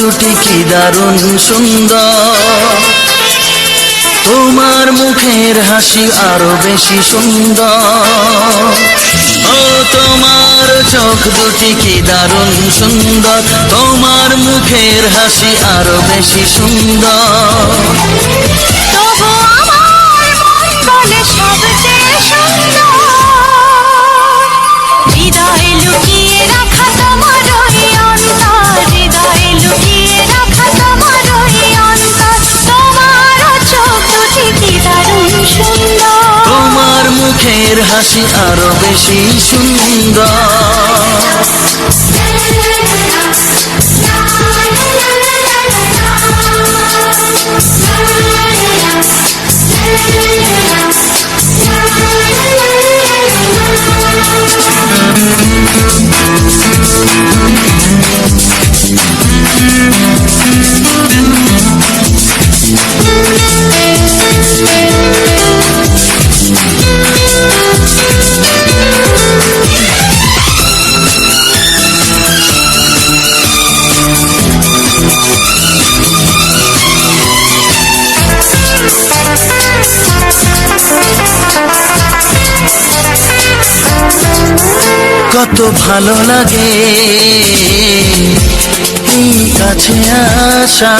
দুটি কি দারুণ সুন্দর, তোমার মুখের হাসি আরো বেশি সুন্দর। ও তোমার চোখ দুটি কি দারুণ সুন্দর, তোমার মুখের হাসি আরো বেশি সুন্দর। তবু আমার মন বলে সবচেয়ে সুন্দর, হৃদয়ে লুকিয়ে রাখা তোমার ওই অন্তর, হৃদয়ে লুকিয়ে রাখা তোমার ওই অন্তর। তোমার চোখ দুটি কি দারুণ সুন্দর, তোমার মুখের হাসি আরো বেশি সুন্দর। কত ভালো লাগে এই কাছে আসা,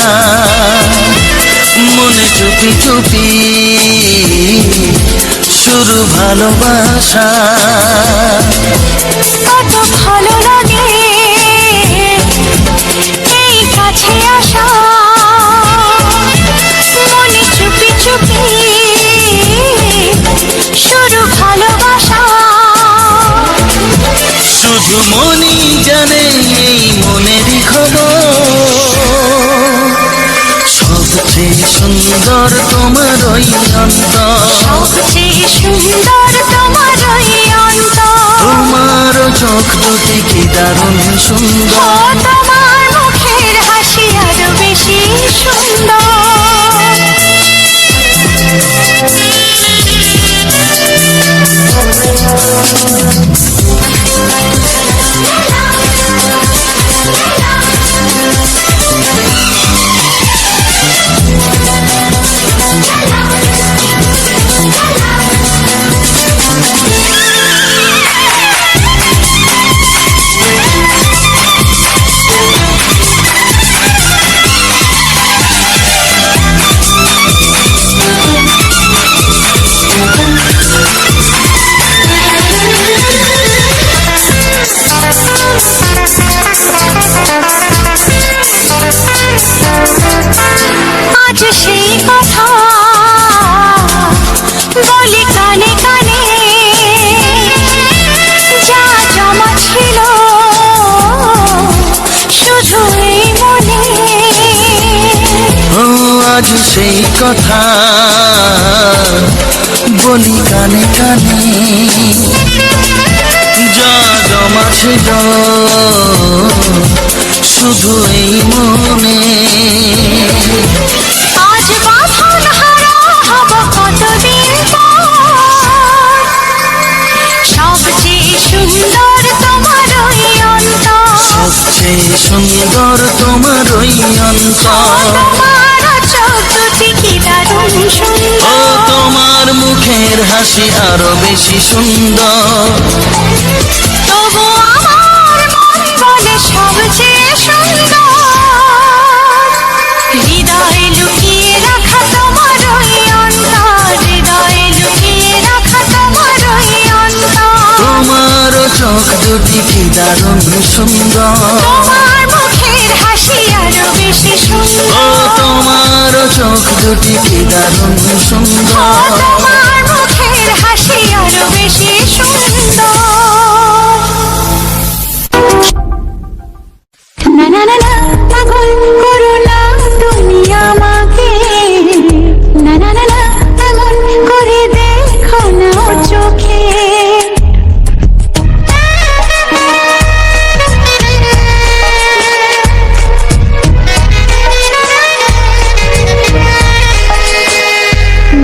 মনে চুপি চুপি শুরু ভালোবাসা। কত ভালো লাগে এই কাছে আসা, মনে চুপি চুপি শুরু ভালোবাসা। শুধু মনই জানে এই মনেরই খবর, সবচেয়ে সুন্দর তোমার ওই অন্তর, সবচেয়ে সুন্দর তোমার ওই অন্তর। তোমার চোখ দুটি কি দারুণ ও সুন্দর, তোমার মুখের হাসি আরো বেশি সুন্দর। আজ সেই কথা বলি কানে কানে, যা জমা ছিল শুধু এই মনে। ও আজ সেই কথা বলি কানে কানে, যা জমা ছিল শুধু এই মনে। আজ বাঁধন হারা হব কতদিন পর, সবচেয়ে সুন্দর তোমার ওই অন্তর, সবচেয়ে সুন্দর তোমার ওই অন্তর। তোমার চোখ দুটি কি দারুণ ও সুন্দর, তোমার মুখের হাসি আরো বেশি সুন্দর। তবু আমার মন বলে সবচেয়ে সুন্দর, হৃদয়ে লুকিয়ে রাখা তোমার ওই অন্তর, হৃদয়ে লুকিয়ে রাখা তোমার ওই অন্তর। তোমার চোখ দুটি কি দারুণ সুন্দর, তোমার মুখের হাসি আরো বেশি ও সুন্দর, তোমার চোখ দুটি কি দারুণ ও সুন্দর। তোমার মুখের হাসি আরো বেশি সুন্দর। না না না না, পাগল করো না তুমি আমাকে, না না না না, এমন করে দেখো না ওর চোখে।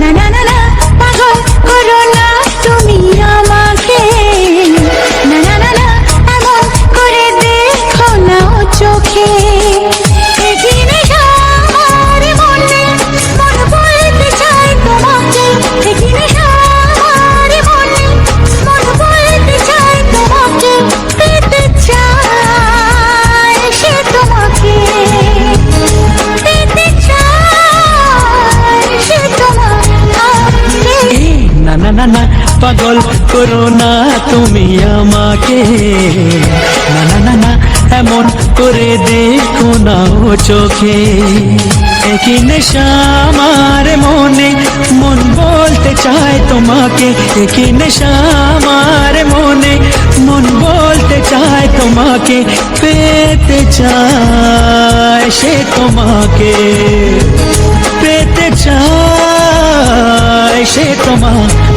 না না না না, পাগল করো না তুমি আমাকে, না না না না, এমন করে দেখো না ও চোখে। না না না পাগল করো না তুমি আমাকে, না না না না এমন করে দেখো না ও চোখে। একই নেশা আমার মনে, মন বলতে চায় তোমাকে, একই নেশা আমার মনে, মন বলতে চায় তোমাকে, পেতে চায় সে তোমাকে, পেতে চায় সে তোমাকে।